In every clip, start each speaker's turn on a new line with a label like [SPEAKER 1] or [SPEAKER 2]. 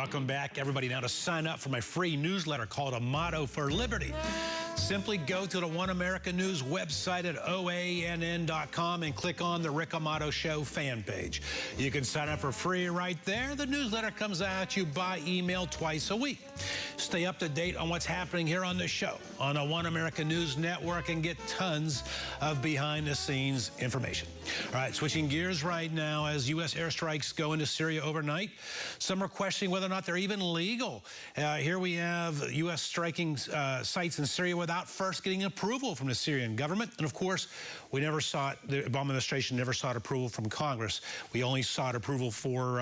[SPEAKER 1] welcome back, everybody. Now to sign up for my free newsletter called A Motto for Liberty. Simply go to the One America News website at OANN.com and click on the Rick Amato Show fan page. You can sign up for free right there. The newsletter comes out to you by email twice a week. Stay up to date on what's happening here on the show on the One America News Network and get tons of behind-the-scenes information. All right, switching gears right now as U.S. airstrikes go into Syria overnight. Some are questioning whether or not they're even legal. Here we have U.S. striking sites in Syria without first getting approval from the Syrian government. And of course, the Obama administration never sought approval from Congress. We only sought approval for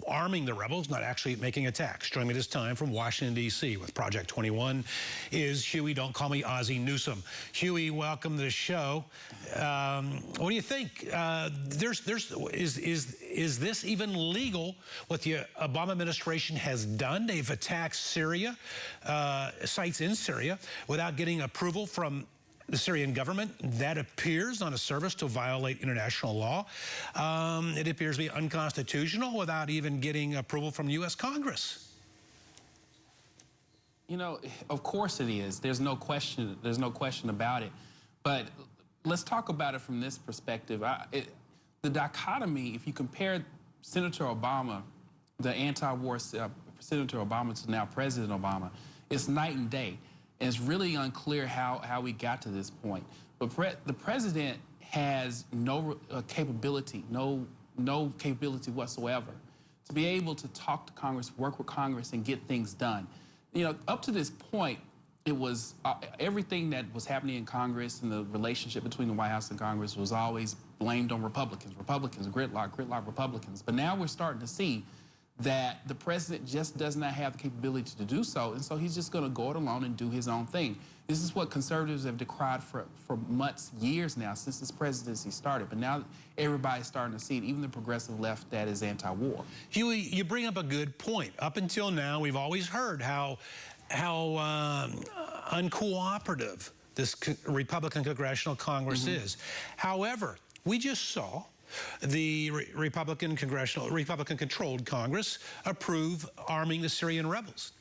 [SPEAKER 1] arming the rebels, not actually making attacks. Joining me this time from Washington, D.C. with Project 21 is Hughey, don't call me Ozzie Newsome. Hughey, welcome to the show. What do you think? Is this even legal, what the Obama administration has done? They've attacked Syria, sites in Syria, without getting approval from the Syrian government. That appears on a surface to violate international law. It appears to be unconstitutional without even getting approval from U.S. Congress.
[SPEAKER 2] You know, of course it is. There's no question about it. But let's talk about it from this perspective. The dichotomy, if you compare Senator Obama, the anti-war Senator Obama to now President Obama, it's night and day. And it's really unclear how we got to this point. But the president has no capability, no capability whatsoever to be able to talk to Congress, work with Congress, and get things done. You know, up to this point, it was everything that was happening in Congress and the relationship between the White House and Congress was always blamed on Republicans, gridlock, Republicans. But now we're starting to see that the president just does not have the capability to do so, and so he's just going to go it alone and do his own thing. This is what conservatives have decried for months, years now, since this presidency started. But now everybody's starting to see it, even the progressive left that is anti-war.
[SPEAKER 1] Hughey, you bring up a good point. Up until now, we've always heard how uncooperative this Republican Congressional Congress is. However, we just saw the Republican-controlled Congress approve arming the Syrian rebels.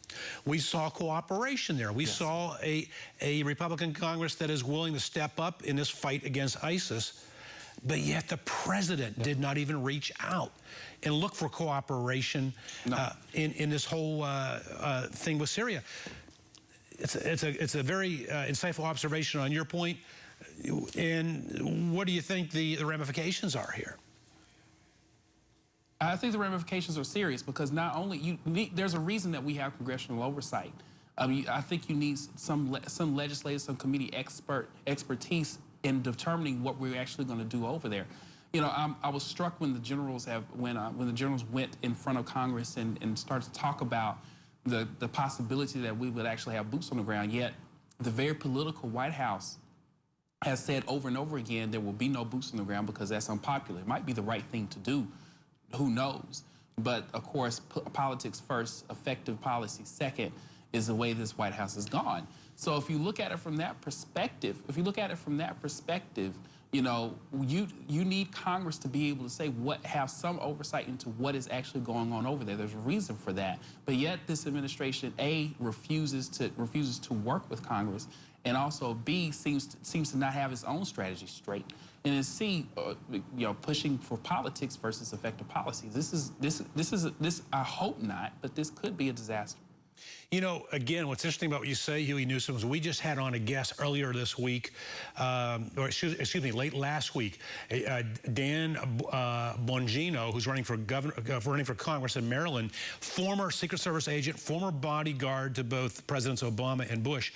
[SPEAKER 1] We saw cooperation there. We saw a Republican Congress that is willing to step up in this fight against ISIS, but yet the president did not even reach out and look for cooperation in this whole thing with Syria. It's a very insightful observation on your point. And what do you think the ramifications are here?
[SPEAKER 2] I think the ramifications are serious because not only there's a reason that we have congressional oversight. I think you need some legislators, some committee expertise in determining what we're actually going to do over there. You know, I was struck when the generals when the generals went in front of Congress and started to talk about the possibility that we would actually have boots on the ground. Yet the very political White House has said over and over again there will be no boots on the ground because that's unpopular. It might be the right thing to do. Who knows? But of course, politics first, effective policy second is the way this White House has gone. So if you look at it from that perspective, you know, you need Congress to be able to say have some oversight into what is actually going on over there. There's a reason for that. But yet this administration, A, refuses to work with Congress, and also B, seems to not have its own strategy straight. And then C, you know, pushing for politics versus effective policies. This I hope not, but this could be a disaster.
[SPEAKER 1] You know, again, what's interesting about what you say, Hughey Newsome, is we just had on a guest earlier this week, or excuse me, late last week, Dan Bongino, who's running for Congress in Maryland, former Secret Service agent, former bodyguard to both Presidents Obama and Bush.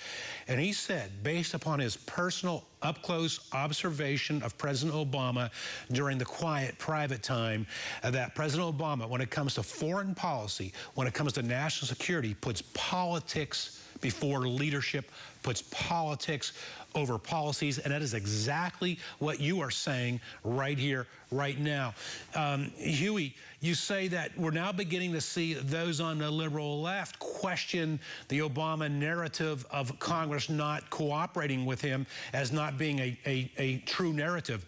[SPEAKER 1] And he said, based upon his personal up-close observation of President Obama during the quiet, private time, that President Obama, when it comes to foreign policy, when it comes to national security, puts politics before leadership, puts politics over policies, and that is exactly what you are saying right here, right now. Hughey, you say that we're now beginning to see those on the liberal left question the Obama narrative of Congress not cooperating with him as not being a true narrative.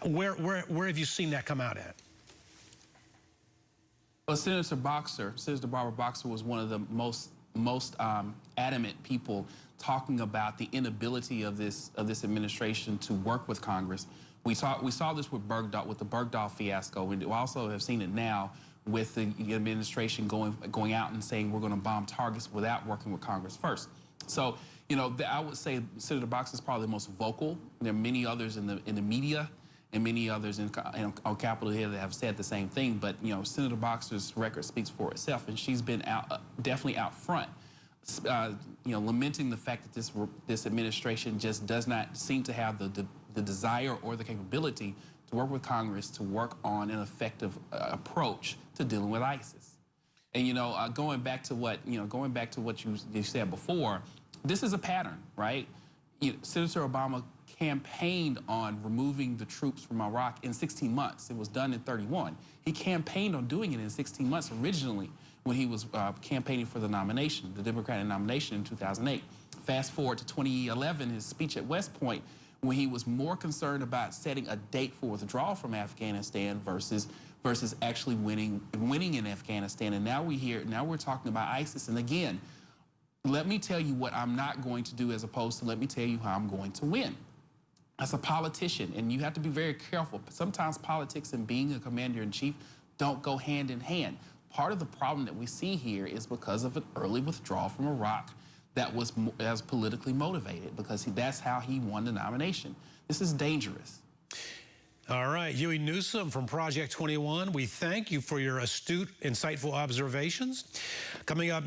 [SPEAKER 1] Where have you seen that come out at?
[SPEAKER 2] Well, Senator Barbara Boxer was one of the most adamant people talking about the inability of this administration to work with Congress. We saw this with the Bergdahl fiasco. We also have seen it now with the administration going out and saying we're going to bomb targets without working with Congress first. So, you know, I would say Senator Boxer is probably the most vocal. There are many others in the media and many others on Capitol Hill that have said the same thing. But, you know, Senator Boxer's record speaks for itself, and she's been definitely out front, you know, lamenting the fact that this administration just does not seem to have the desire or the capability to work with Congress to work on an effective approach to dealing with ISIS. And, you know, going back to what you said before, this is a pattern, right? Senator Obama campaigned on removing the troops from Iraq in 16 months. It was done in 31. He campaigned on doing it in 16 months originally when he was campaigning for the nomination, the Democratic nomination in 2008. Fast forward to 2011, his speech at West Point, when he was more concerned about setting a date for withdrawal from Afghanistan versus actually winning in Afghanistan. And now we're talking about ISIS. And again, let me tell you what I'm not going to do as opposed to let me tell you how I'm going to win. As a politician, and you have to be very careful. Sometimes politics and being a commander-in-chief don't go hand in hand. Part of the problem that we see here is because of an early withdrawal from Iraq that was politically motivated, because that's how he won the nomination. This is dangerous.
[SPEAKER 1] All right, Hughey Newsome from Project 21, we thank you for your astute, insightful observations. Coming up